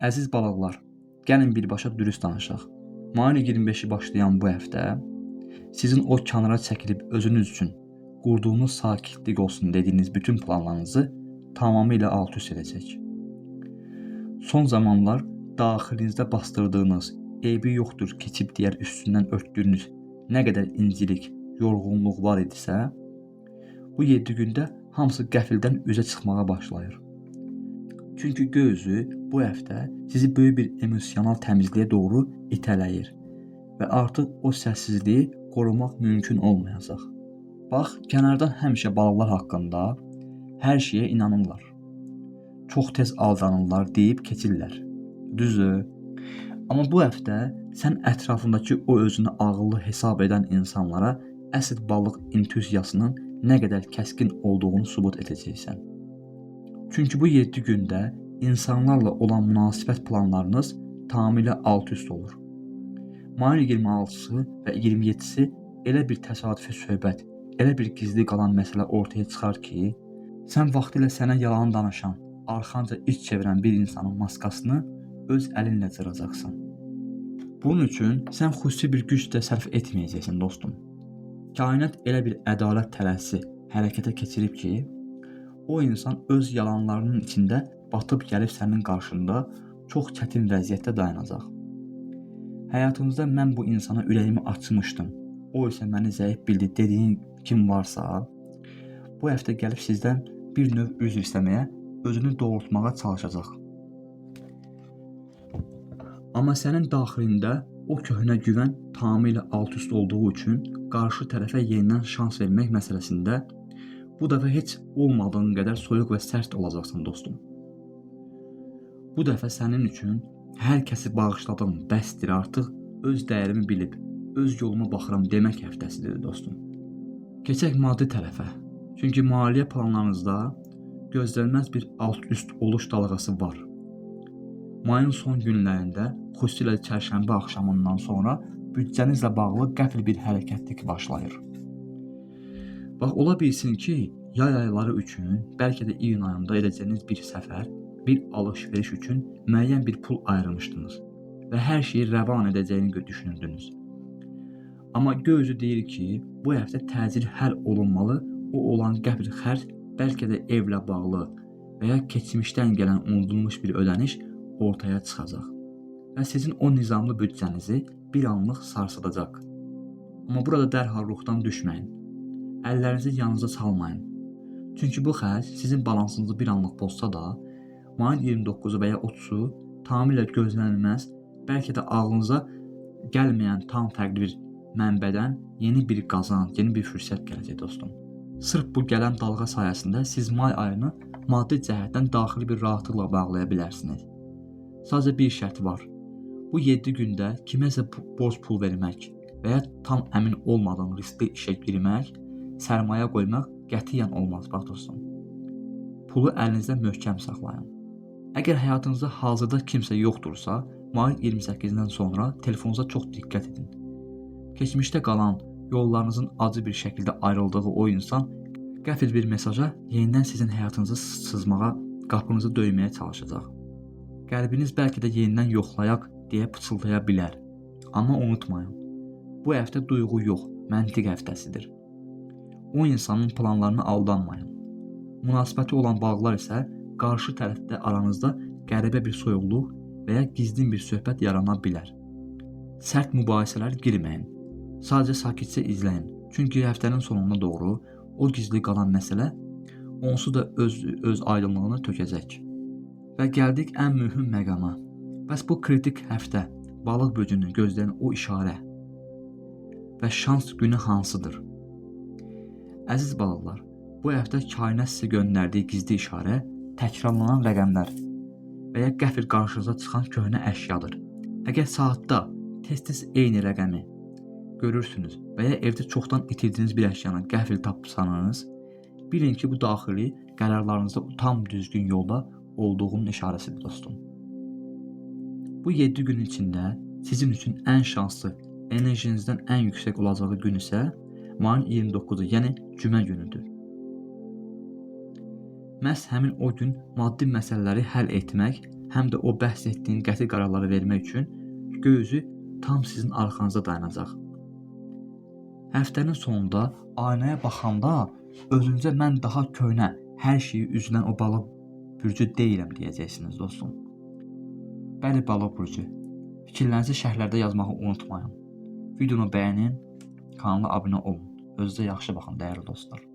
Əziz balıqlar, gəlin birbaşa dürüst danışaq. Mayın 25-i başlayan bu həftə sizin o kənara çəkilib özünüz üçün qurduğunuz sakitlik olsun dediyiniz bütün planlarınızı tamamilə alt-üst edəcək. Son zamanlar daxilinizdə bastırdığınız, eybi yoxdur, keçib deyər üstündən örtdüyünüz nə qədər incilik, yorğunluq var idisə, bu 7 gündə hamısı qəfildən üzə çıxmağa başlayır. Çünki göy üzü bu həftə sizi böyük bir emosional təmizliyə doğru itələyir və artıq o səssizliyi qorumaq mümkün olmayacaq. Bax, kənardan həmişə balıqlar haqqında hər şeyə inanırlar. Çox tez aldanırlar deyib keçirlər. Düzdür? Amma bu həftə sən ətrafındakı o özünü ağıllı hesab edən insanlara əsl balıq intuisiyasının nə qədər kəskin olduğunu sübut edəcəksən. Çünki bu 7 gündə insanlarla olan münasibət planlarınız tamamilə alt-üst olur. Mayın 26-sı və 27-si elə bir təsadüfi söhbət, elə bir gizli qalan məsələ ortaya çıxar ki, sən vaxtilə sənə yalan danışan, arxanca iç çevirən bir insanın maskasını öz əlinlə cıracaqsan. Bunun üçün sən xüsusi bir güc də sərf etməyəcəksən dostum. Kainat elə bir ədalət tələsi hərəkətə keçirib ki, o insan öz yalanlarının içində batıb gəlib sənin qarşında çox çətin vəziyyətdə dayanacaq. Həyatınızda mən bu insana ürəyimi açmışdım, o isə məni zəif bildi dediyin kim varsa, bu həftə gəlib sizdən bir növ üzr istəməyə, özünü doğrultmağa çalışacaq. Amma sənin daxilində o köhnə güvən tamamilə alt-üst olduğu üçün qarşı tərəfə yenidən şans vermək məsələsində bu dəfə heç olmadığın qədər soyuq və sərt olacaqsan dostum. Bu dəfə sənin üçün hər kəsi bağışladım, bəsdir artıq, öz dəyərimi bilib, öz yoluma baxıram demək həftəsidir dostum. Keçək maddi tərəfə. Çünki maliyyə planlarınızda gözlənilməz bir alt-üst oluş dalğası var. Mayın son günlərində, xüsusilə çərşənbə axşamından sonra büdcənizlə bağlı qəfil bir hərəkətlik başlayır. Bax, ola bilsin ki, yay ayları üçün, bəlkə də iyun ayında edəcəyiniz bir səfər, bir alış-veriş üçün müəyyən bir pul ayırmışdınız və hər şeyi rəvan edəcəyini düşünürdünüz. Amma göy üzü deyir ki, bu həftə təcil həll olunmalı, o olan qəfil xərc bəlkə də evlə bağlı və ya keçmişdən gələn unudulmuş bir ödəniş ortaya çıxacaq və sizin o nizamlı büdcənizi bir anlıq sarsıdacaq. Amma burada dərhal ruhdan düşməyin. Əllərinizi yanınıza salmayın. Çünki bu xərc sizin balansınızı bir anlıq pozsa da, mayın 29-u və ya 30-u tamamilə gözlənilməz, bəlkə də ağlınıza gəlməyən tam fərqli bir mənbədən yeni bir qazanc, yeni bir fürsət gələcək dostum. Sırf bu gələn dalğa sayəsində siz may ayını maddi cəhətdən daxili bir rahatlıqla bağlaya bilərsiniz. Sadəcə bir şərt var. Bu 7 gündə kiməsə borc pul vermək və ya tam əmin olmadığın riskli işə girmək, sərmayə qoymaq qətiyyən olmaz, bax dostum. Pulu əlinizdə möhkəm saxlayın. Əgər həyatınızda hazırda kimsə yoxdursa, mayın 28-dən sonra telefonunuza çox diqqət edin. Keçmişdə qalan, yollarınızın acı bir şəkildə ayrıldığı o insan qəfil bir mesaja yenidən sizin həyatınızı sızmağa, qapınızı döyməyə çalışacaq. Qəlbiniz bəlkə də yenidən yoxlayaq deyə pıçıldaya bilər. Amma unutmayın, bu həftə duyğu yox, məntiq həftəsidir. O insanın planlarına aldanmayın. Münasibəti olan balıqlar isə qarşı tərəfdə aranızda qəribə bir soyuqluq və ya gizlin bir söhbət yarana bilər. Sərt mübahisələr girməyin. Sadəcə sakitcə izləyin. Çünki həftənin sonuna doğru o gizli qalan məsələ onsuz da öz aydınlığını tökəcək. Və gəldik ən mühüm məqama. Bəs bu kritik həftə balıq böcünü gözləyən o işarə və şans günü hansıdır? Əziz balıqlar, bu həftə kainat sizə göndərdiyi gizli işarə təkrarlanan rəqəmlər və ya qəfil qarşınıza çıxan köhnə əşyadır. Əgər saatda tez-tez eyni rəqəmi görürsünüz və ya evdə çoxdan itirdiyiniz bir əşyanı qəfil tapsanız, bilin ki, bu daxili qərarlarınızda tam düzgün yolda olduğunun işarəsidir dostum. Bu 7 gün içində sizin üçün ən şanslı, enerjinizdən ən yüksək olacağı gün isə mayın 29-u, yəni cümə günüdür. Məhz həmin o gün maddi məsələləri həll etmək həm də o bəhs etdiyin qəti qərarları vermək üçün göy üzü tam sizin arxanızda dayanacaq. Həftənin sonunda aynaya baxanda özünüzə mən daha köhnə, hər şeyi üzülən o balıq bürcü deyiləm deyəcəksiniz dostum. Bəli, balıq bürcü. Fikirlərinizi şərhlərdə yazmağı unutmayın. Videonu bəyənin, kanala abunə olun. Özünüzə yaxşı baxın dəyərli dostlar.